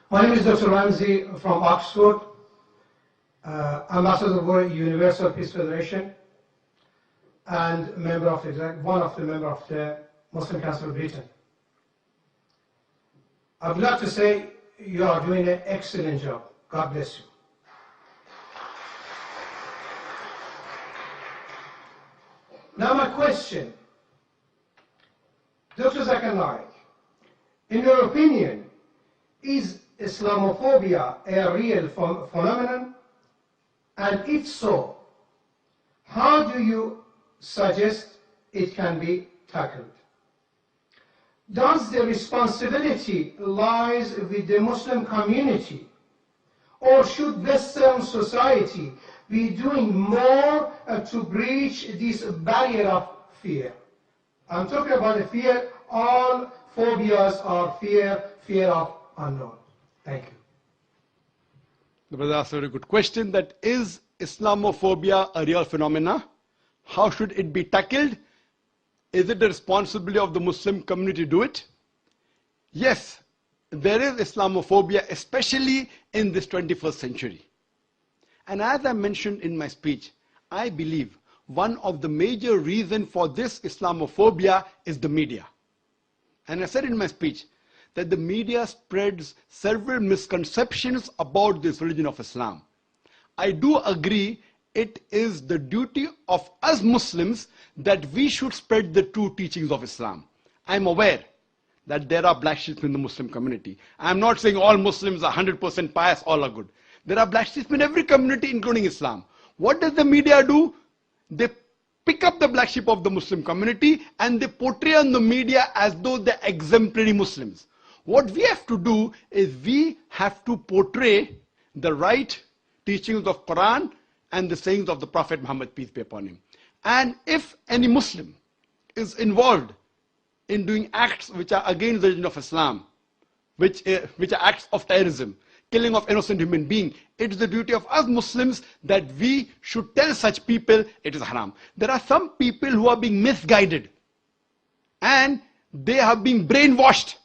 My name is Dr. Ramsey from Oxford, ambassador of the Universal Peace Federation, and one of the members of the Muslim Council of Britain. I would like to say you are doing an excellent job. God bless you. Now my question, Dr. Zakir, in your opinion, is Islamophobia a real phenomenon? And if so, how do you suggest it can be tackled? Does the responsibility lies with the Muslim community, or should Western society be doing more to breach this barrier of fear? I'm talking about the fear. All phobias are fear of unknown. Thank you. The brother asked a very good question, that is Islamophobia a real phenomena? How should it be tackled? Is it the responsibility of the Muslim community to do it? Yes, there is Islamophobia, especially in this 21st century. And as I mentioned in my speech, I believe one of the major reasons for this Islamophobia is the media. And I said in my speech that the media spreads several misconceptions about this religion of Islam. I do agree it is the duty of us Muslims that we should spread the true teachings of Islam. I am aware that there are black sheep in the Muslim community. I am not saying all Muslims are 100% pious, all are good. There are black sheep in every community, including Islam. What does the media do? They pick up the black sheep of the Muslim community and they portray on the media as though they're exemplary Muslims. What we have to do is we have to portray the right teachings of Quran and the sayings of the Prophet Muhammad, peace be upon him. And if any Muslim is involved in doing acts which are against the religion of Islam, which are acts of terrorism, killing of innocent human beings, it is the duty of us Muslims that we should tell such people it is haram. There are some people who are being misguided and they are being brainwashed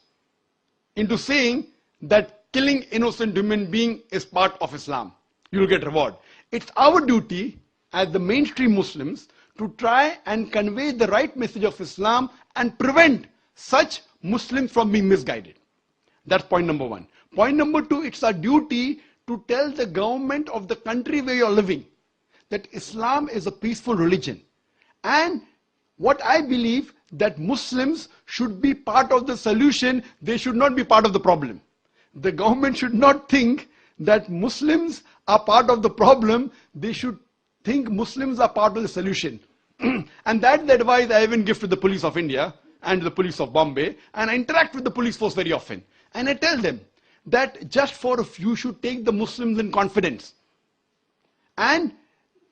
into saying that killing innocent human being is part of Islam. You will get reward. It's our duty as the mainstream Muslims to try and convey the right message of Islam and prevent such Muslims from being misguided. That's point number one. Point number two, it's our duty to tell the government of the country where you're living that Islam is a peaceful religion. And what I believe that Muslims should be part of the solution, they should not be part of the problem. The government should not think that Muslims are part of the problem, they should think Muslims are part of the solution. And that's the advice I even give to the police of India and the police of Bombay, and I interact with the police force very often. And I tell them that just for a few should take the Muslims in confidence. And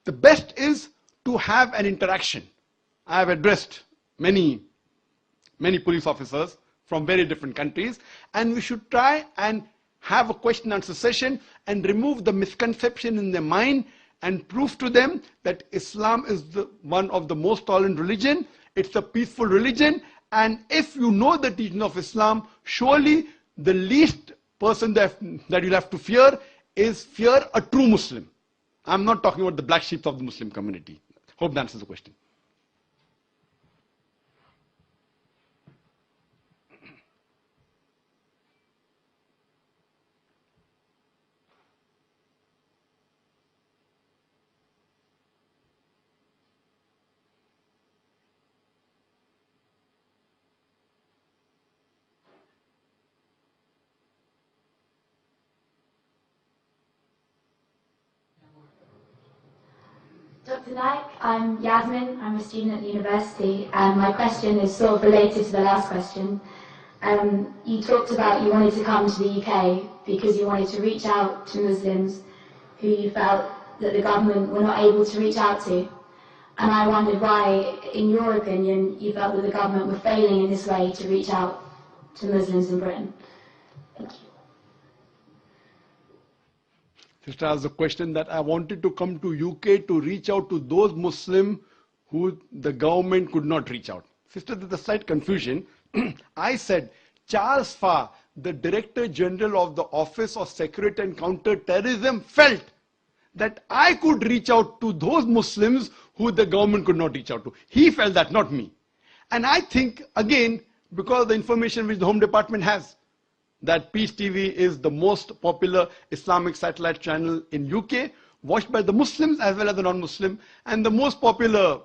the best is to have an interaction. I have addressed many police officers from very different countries, and we should try and have a question and answer session and remove the misconception in their mind and prove to them that Islam is one of the most tolerant religion, it's a peaceful religion, and if you know the teaching of Islam, surely the least person that you'll have to fear is fear a true Muslim. I'm not talking about the black sheep of the Muslim community. Hope that answers the question. Dr. Naik, I'm Yasmin, I'm a student at the university, and my question is sort of related to the last question. You talked about you wanted to come to the UK because you wanted to reach out to Muslims who you felt that the government were not able to reach out to. And I wondered why, in your opinion, you felt that the government were failing in this way to reach out to Muslims in Britain. Thank you. Sister asked the question that I wanted to come to UK to reach out to those Muslims who the government could not reach out. Sister, there's a slight confusion. I said Charles Farr, the Director General of the Office of Security and Counter-Terrorism felt that I could reach out to those Muslims who the government could not reach out to. He felt that, not me. And I think, again, because of the information which the Home Department has, that Peace TV is the most popular Islamic satellite channel in UK, watched by the Muslims as well as the non-Muslim, and the most popular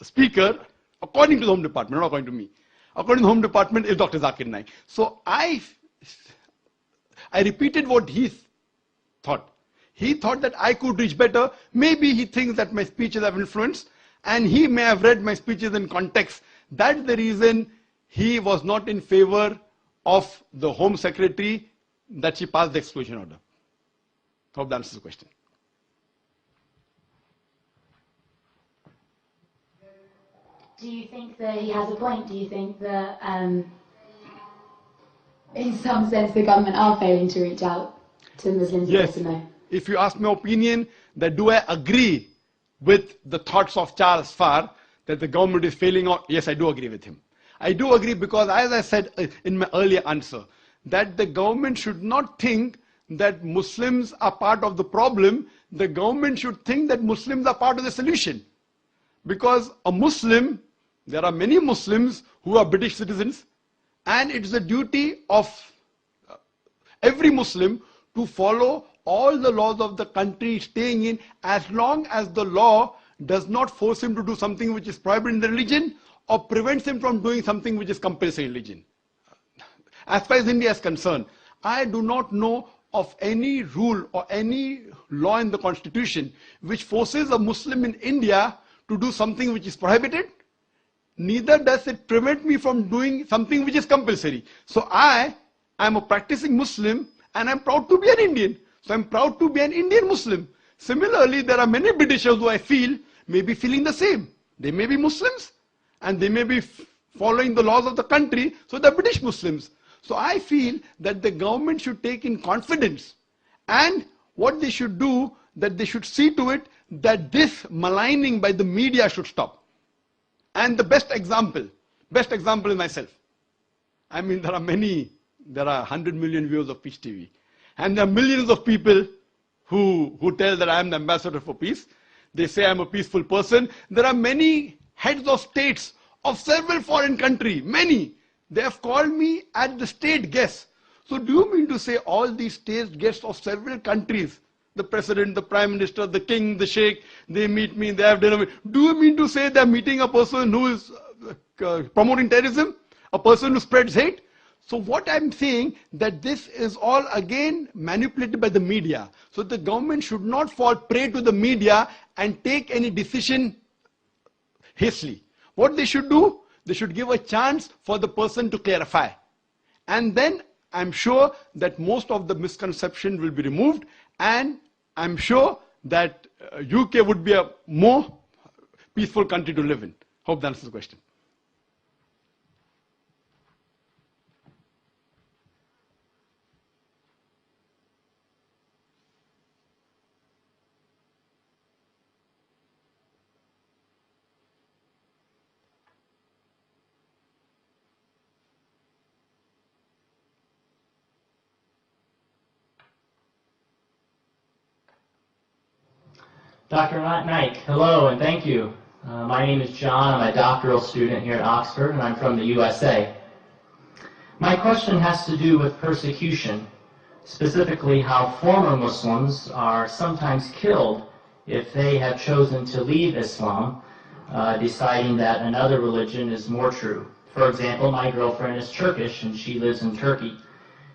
speaker, according to the Home Department, not according to me, according to the Home Department, is Dr. Zakir Naik. So I repeated what he thought. He thought that I could reach better. Maybe he thinks that my speeches have influence, and he may have read my speeches in context. That's the reason he was not in favor of the Home Secretary that she passed the exclusion order. Hope that answers the question. Do you think that he has a point? Do you think that, in some sense, the government are failing to reach out to Muslims? Yes. If you ask my opinion, that do I agree with the thoughts of Charles Farr that the government is failing out? Yes, I do agree with him. I do agree because, as I said in my earlier answer, that the government should not think that Muslims are part of the problem. The government should think that Muslims are part of the solution. Because a Muslim, there are many Muslims who are British citizens, and it's the duty of every Muslim to follow all the laws of the country staying in, as long as the law does not force him to do something which is prohibited in the religion or prevents him from doing something which is compulsory in religion. As far as India is concerned, I do not know of any rule or any law in the constitution which forces a Muslim in India to do something which is prohibited. Neither does it prevent me from doing something which is compulsory. So I am a practicing Muslim and I'm proud to be an Indian. So I'm proud to be an Indian Muslim. Similarly, there are many Britishers who I feel may be feeling the same. They may be Muslims and they may be following the laws of the country, so they're British Muslims. So I feel that the government should take in confidence, and what they should do, that they should see to it that this maligning by the media should stop. And the best example is myself. I mean, there are 100 million viewers of Peace TV. And there are millions of people who tell that I am the ambassador for peace. They say I'm a peaceful person. There are many heads of states of several foreign countries, many. They have called me at the state guests. So do you mean to say all these state guests of several countries, the president, the prime minister, the king, the sheikh, they meet me, they have dinner. Do you mean to say they're meeting a person who is promoting terrorism? A person who spreads hate? So what I'm saying, that this is all again manipulated by the media. So the government should not fall prey to the media and take any decision hastily. What they should do, they should give a chance for the person to clarify. And then I'm sure that most of the misconception will be removed, and I'm sure that UK would be a more peaceful country to live in. Hope that answers the question. Dr. Naik, hello and thank you. My name is John. I'm a doctoral student here at Oxford, and I'm from the USA. My question has to do with persecution, specifically how former Muslims are sometimes killed if they have chosen to leave Islam, deciding that another religion is more true. For example, my girlfriend is Turkish and she lives in Turkey.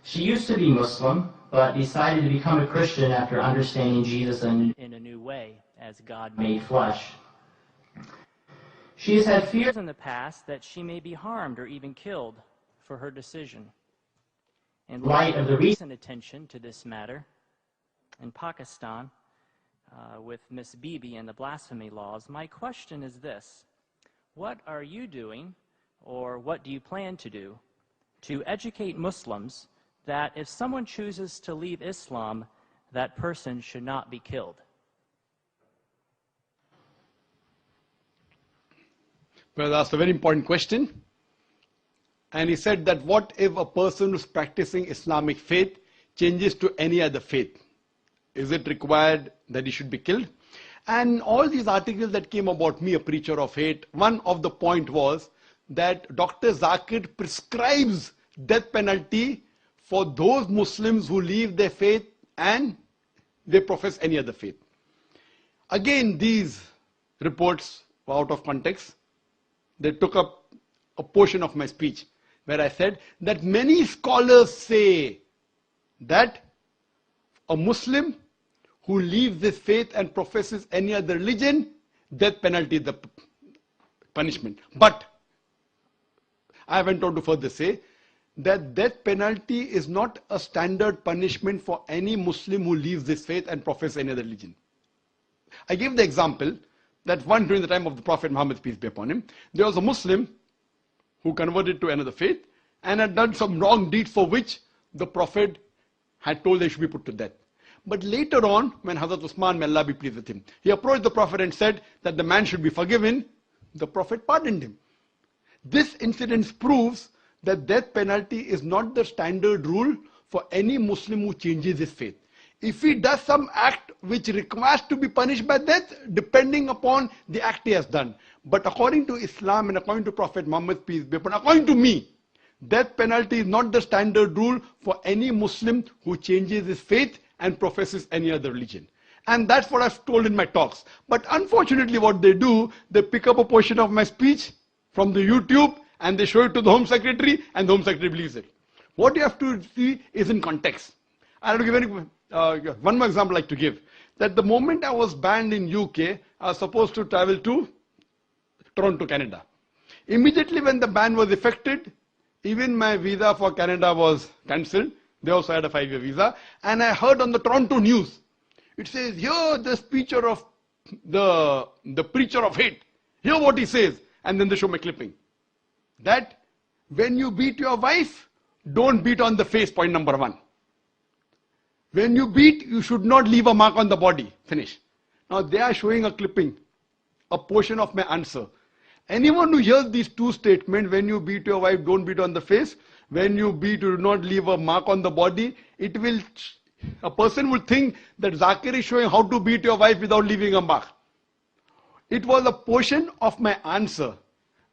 She used to be Muslim, but decided to become a Christian after understanding Jesus in a new way, as God made flesh. She has had fears in the past that she may be harmed or even killed for her decision. In light of the recent attention to this matter in Pakistan with Miss Bibi and the blasphemy laws, my question is this: what are you doing, or what do you plan to do, to educate Muslims that if someone chooses to leave Islam, that person should not be killed? Well, that's a very important question. And he said that what if a person who's practicing Islamic faith changes to any other faith? Is it required that he should be killed? And all these articles that came about me, a preacher of hate, one of the point was that Dr. Zakir prescribes death penalty for those Muslims who leave their faith and they profess any other faith. Again, these reports were out of context. They took up a portion of my speech where I said that many scholars say that a Muslim who leaves this faith and professes any other religion, death penalty is the punishment. But I went on to further say that death penalty is not a standard punishment for any Muslim who leaves this faith and professes any other religion. I gave the example that during the time of the Prophet Muhammad, peace be upon him, there was a Muslim who converted to another faith and had done some wrong deeds for which the Prophet had told they should be put to death. But later on, when Hazrat Usman, may Allah be pleased with him, he approached the Prophet and said that the man should be forgiven. The Prophet pardoned him. This incident proves that death penalty is not the standard rule for any Muslim who changes his faith. If he does some act which requires to be punished by death, depending upon the act he has done. But according to Islam and according to Prophet Muhammad, peace be upon him, according to me, death penalty is not the standard rule for any Muslim who changes his faith and professes any other religion. And that's what I've told in my talks. But unfortunately what they do, they pick up a portion of my speech from the YouTube and they show it to the Home Secretary and the Home Secretary believes it. What you have to see is in context. I have to give one more example I'd like to give. That the moment I was banned in UK, I was supposed to travel to Toronto, Canada. Immediately when the ban was effected, even my visa for Canada was cancelled. They also had a 5-year visa. And I heard on the Toronto news, it says, here the preacher of the preacher of hate. Hear what he says. And then they show my clipping. That when you beat your wife, don't beat on the face, point number 1. When you beat, you should not leave a mark on the body. Finish. Now they are showing a clipping, a portion of my answer. Anyone who hears these two statements, when you beat your wife, don't beat on the face. When you beat, do not leave a mark on the body. A person will think that Zakir is showing how to beat your wife without leaving a mark. It was a portion of my answer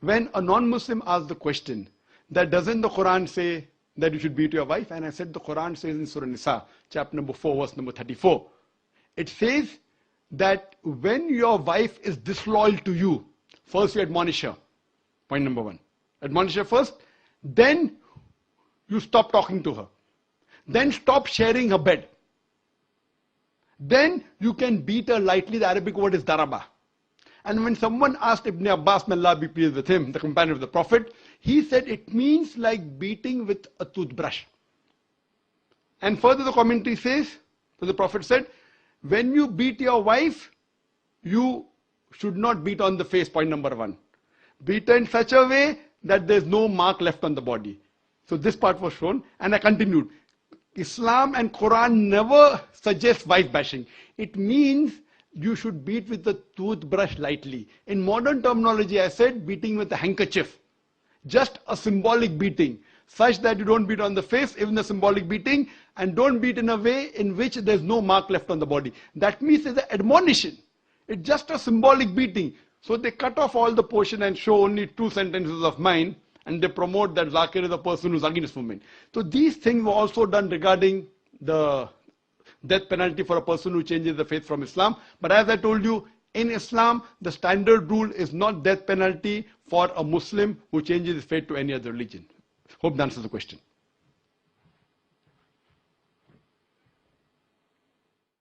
when a non-Muslim asked the question that doesn't the Quran say that you should beat your wife? And I said the Quran says in Surah Nisa, chapter number 4, verse number 34. It says that when your wife is disloyal to you, first you admonish her. Point number 1. Admonish her first. Then you stop talking to her. Then stop sharing her bed. Then you can beat her lightly. The Arabic word is daraba. And when someone asked Ibn Abbas, may Allah be pleased with him, the companion of the Prophet, he said it means like beating with a toothbrush. And further the commentary says, so the Prophet said, when you beat your wife, you should not beat on the face, point number 1. Beat her in such a way that there's no mark left on the body. So this part was shown, and I continued. Islam and Quran never suggest wife bashing. It means you should beat with the toothbrush lightly. In modern terminology, I said beating with a handkerchief. Just a symbolic beating, such that you don't beat on the face, even a symbolic beating, and don't beat in a way in which there's no mark left on the body. That means it's an admonition. It's just a symbolic beating. So they cut off all the portion and show only 2 sentences of mine, and they promote that Zakir is a person who's against women. So these things were also done regarding the death penalty for a person who changes the faith from Islam. But as I told you, in Islam, the standard rule is not death penalty for a Muslim who changes his faith to any other religion. Hope that answers the question.